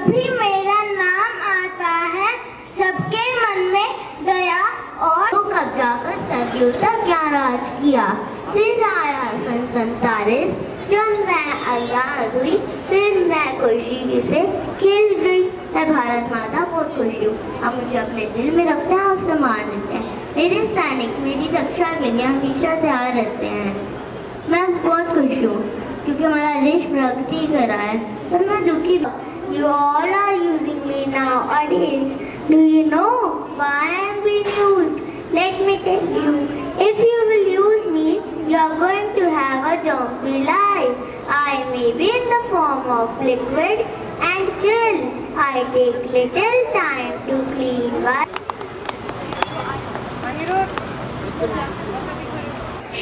जब भी मेरा नाम आता है सबके मन में दया और कब्जा कर सदियों तक क्या राज किया। फिर आया सन 47 जब मैं आजाद हुई, फिर मैं खुशी से खिल गई। मैं भारत माता बहुत खुश हूँ। हम मुझे अपने दिल में रखते हैं और सम्मान देते हैं। मेरे सैनिक मेरी रक्षा के लिए हमेशा तैयार रहते हैं। मैं बहुत खुश हूँ क्योंकि हमारा देश प्रगति कर रहा है, पर मैं दुखी। You all are using me nowadays. Do you know why I am being used? Let me tell you. If you will use me, you are going to have a zombie life. I may be in the form of liquid and chill. I take little time to clean my.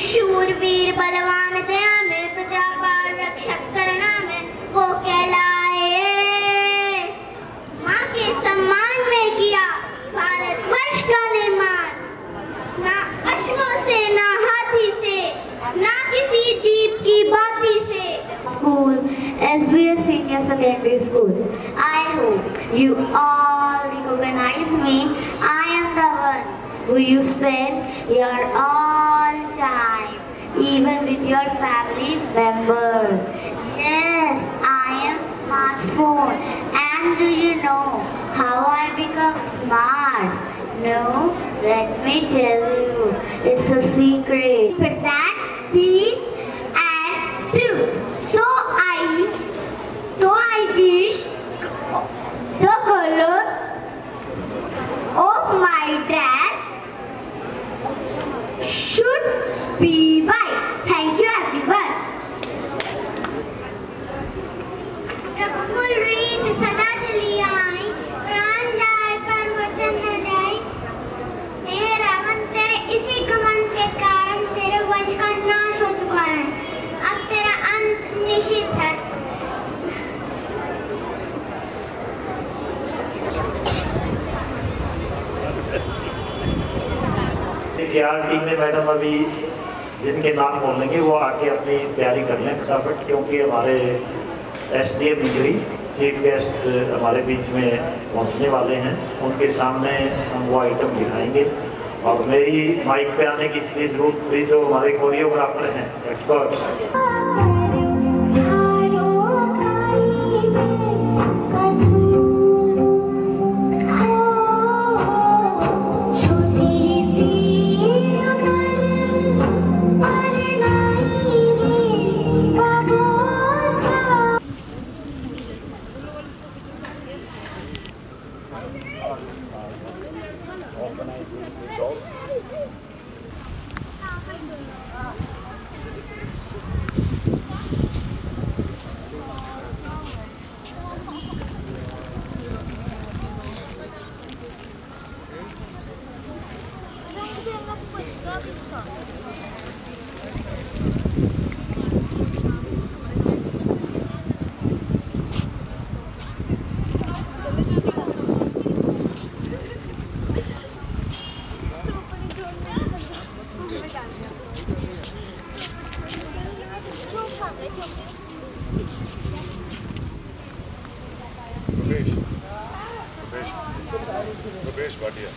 शूरवीर बलवान दया में प्रजा पाल रक्षक करना में वो कहलाए। माँ के सम्मान में किया भारतवर्ष का निर्माण, ना अश्वों से ना हाथी से ना किसी दीप की बाती से। School, SBS Senior Secondary School. I hope you all recognize me. I am the one who you spend your all time, even with your family members. Yes, I am smartphone. And do you know how I become smart? No, let me tell you. It's a secret. Present, peace, and truth. So I wish the color of my dress should be white. Thank you, everyone. Praful रीत सदा चली आई, प्राण जाए पर वचन न जाए। हे रावण, तेरे इसी घमंड के कारण तेरे वंश का नाश हो चुका है। अब तेरा अंत निश्चित है। टीम में मैडम अभी जिनके नाम बोलेंगे वो आके अपनी तैयारी कर लें फटाफट, क्योंकि हमारे SDM इंजरी चीफ गेस्ट हमारे बीच में पहुंचने वाले हैं। उनके सामने हम वो आइटम दिखाएंगे। और मेरी माइक पे आने की इसलिए जरूरत हुई जो हमारे कोरियोग्राफर हैं, एक्सपर्ट। रुपेश भाटिया।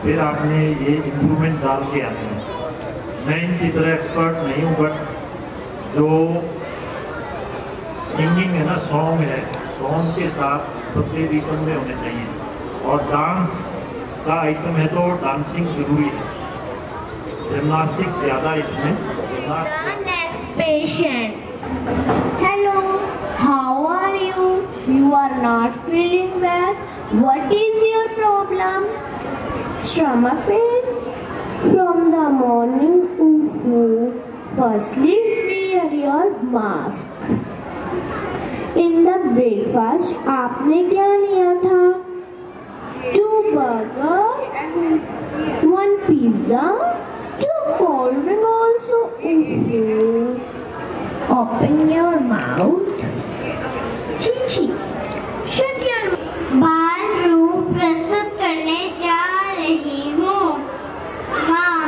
फिर आपने ये इम्प्रूवमेंट डाल के आते हैं। मैं इनकी तरह एक्सपर्ट नहीं हूँ, बट जो सिंगिंग है ना, सॉन्ग है, सॉन्ग के साथ प्रत्येक रिदम में होने चाहिए। और डांस का आइटम है तो डांसिंग जरूरी है, जिम्नास्टिक ज़्यादा इसमें। Next patient. Hello, how are you? You are not feeling well. What is your problem? Stomach pain from the morning. Firstly, wear your mask. In the breakfast, आपने क्या लिया था? 2 burgers, 1 pizza, 2 cold drink also. Open your mouth. Chichi, shut your mouth. बाल रूप प्रस्तुत करने जा रही हूँ। माँ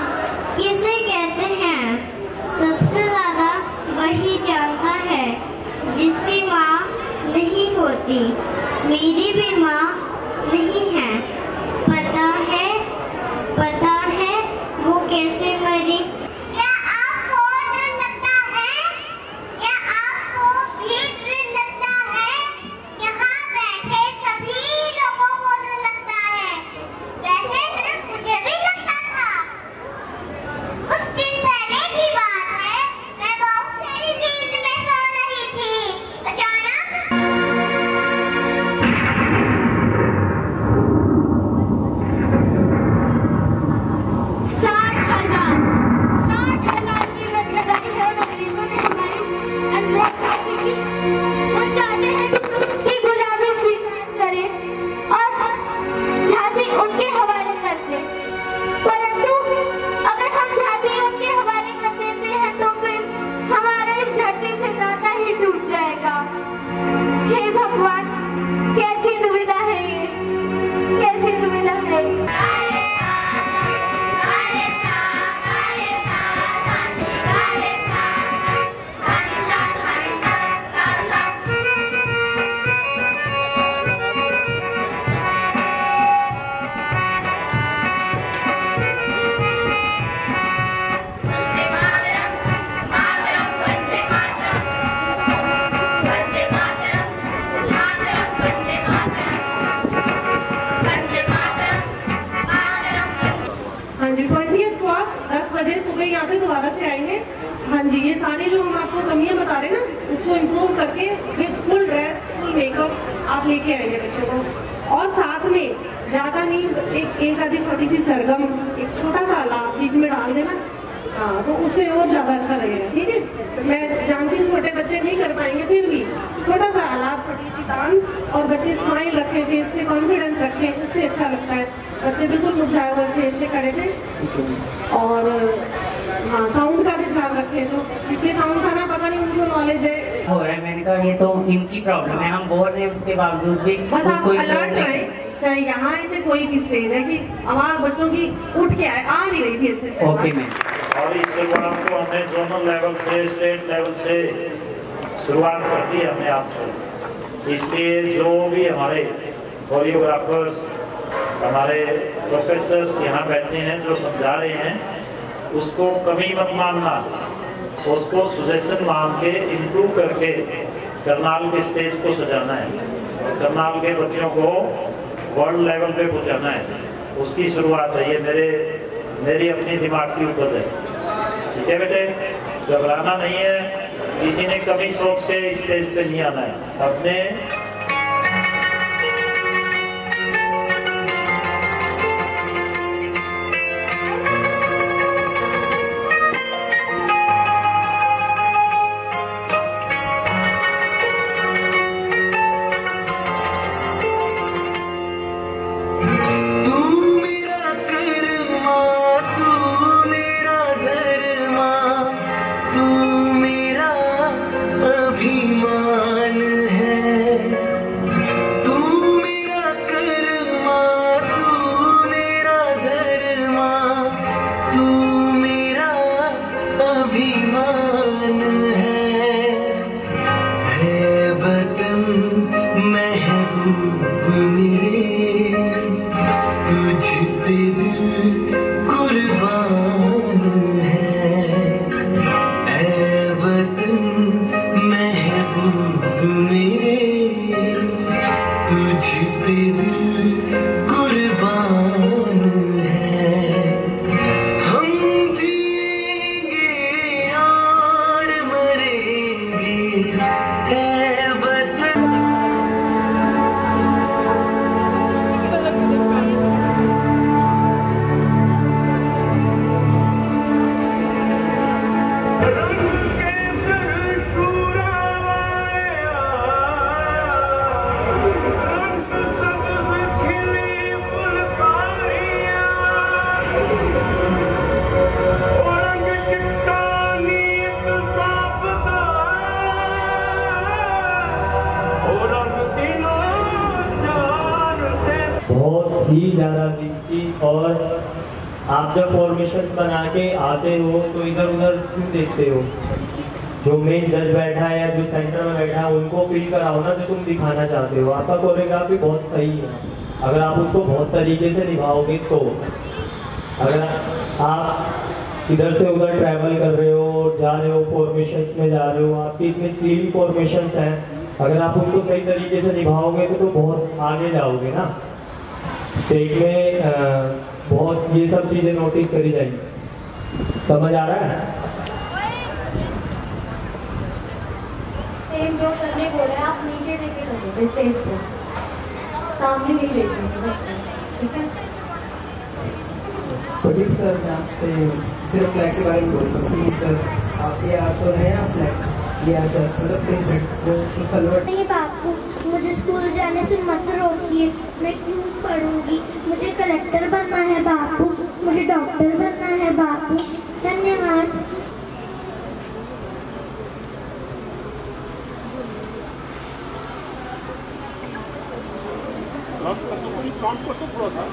किसे कहते हैं? सबसे ज्यादा वही जानता है जिसकी माँ नहीं होती। मेरी भी माँ नहीं है। पता है वो कैसे मरी? क्या आपको डर लगता है? क्या आपको भी डर लगता है? यहाँ बैठे सभी लोगों को डर लगता है। वैसे डर मुझे भी लगता था। उस दिन पहले की बात है, मैं बहुत तेरी नींद में सो रही थी। अचानक 60,000 की लत लगाई है अंग्रेजों ने हमारी अनमोल फांसी की। वो चाहते हैं कि गुलामी स्वीकार करें और झांसी उनके हवाले कर दें। परंतु अगर हम झांसी उनके हवाले कर देते हैं तो फिर हमारा इस धरती से नाता ही टूट जाएगा। हे भगवान, कैसी दुविधा है ये, कैसी दुविधा है। हाँ जी, 20th को आप 10 बजे सुबह यहाँ पे दोबारा से आएंगे। हाँ जी, ये सारी जो हम आपको कमियाँ बता रहे हैं ना, उसको इम्प्रूव करके with full dress, full makeup आप लेके आएंगे बच्चों को। और साथ में ज़्यादा नहीं, एक आधी छोटी सी सरगम, एक छोटा सा आलाप बीच में डाल देना। हाँ, तो उससे और ज़्यादा अच्छा लगेगा। ठीक है, मैं जानती हूँ छोटे बच्चे नहीं कर पाएंगे, फिर भी छोटा सा आलाप, छोटी सी तान, और बच्चे स्माइल रखें, फेस पे कॉन्फिडेंस रखें, उससे अच्छा लगता है। बच्चे बिल्कुल मुरझाए हुए फेस पे खड़े थे। और हाँ, साउंड का भी ध्यान रखें, जो पीछे साउंड था ना, पता नहीं उनको नॉलेज है हो रहा है। मैंने कहा ये तो इनकी प्रॉब्लम है, हम बोल रहे हैं, उसके बावजूद भी बस आप अलर्ट रहें। चाहे यहाँ आए थे कोई भी स्टेज है कि हमारे बच्चों की उठ के आए, आ नहीं रही थी अच्छे से। Okay ma'am. और इस प्रोग्राम को हमने जोनल लेवल से, स्टेट लेवल से शुरुआत कर दी हमने आपसे। इसलिए जो भी हमारे कोरियोग्राफर्स, हमारे प्रोफेसर्स यहाँ बैठे हैं जो समझा रहे हैं, उसको कमी मत मानना, उसको सुजेशन मान के इम्प्रूव करके करनाल के स्टेज को सजाना है और करनाल के बच्चों को वर्ल्ड लेवल पे पहुँचाना है। उसकी शुरुआत है, ये मेरी अपनी दिमाग की उपज है। ठीक है बेटे, घबराना नहीं है, किसी ने कभी सोच के स्टेज पे नहीं आना है। अपने अभिमान है। पे दिल कुर्बान है। हम जिएंगे और मरेंगे है वतन। बहुत ही ज़्यादा दिखती। और आप जब फॉर्मेशन बना के आते हो तो इधर उधर क्यों देखते हो? जो मेन जज बैठा है या जो सेंटर में बैठा है उनको फील कराओ ना जो तुम दिखाना चाहते हो। आपका कोरियोग्राफी बहुत सही है, अगर आप उसको बहुत तरीके से निभाओगे तो। अगर आप इधर से उधर ट्रैवल कर रहे हो, जा रहे हो, फॉर्मेशंस में जा रहे हो, आपकी इतनी क्लीन फॉर्मेशंस हैं, अगर आप उनको सही तरीके से निभाओगे तो बहुत आगे जाओगे ना। स्टेज में बहुत ये सब चीज़ें नोटिस करी जाएंगी। समझ आ रहा है? सेम जो करने बोले आप नीचे लेके करोगे स्टेज से, सामने नहीं लेके, ठीक है? प्रदीप सर, मैं आपसे सिर्फ फ्लैग के बारे में बोल सकती हूँ सर। आपके यहाँ तो नया फ्लैग लिया सर, मतलब प्रिंसेंट जो सलवर। नहीं बापू, मुझे स्कूल जाने से मत रोकिए, मैं क्यों पढ़ूंगी। मुझे कलेक्टर बनना है बापू, मुझे डॉक्टर बनना है बापू। धन्यवाद। काम को तो थोड़ा सा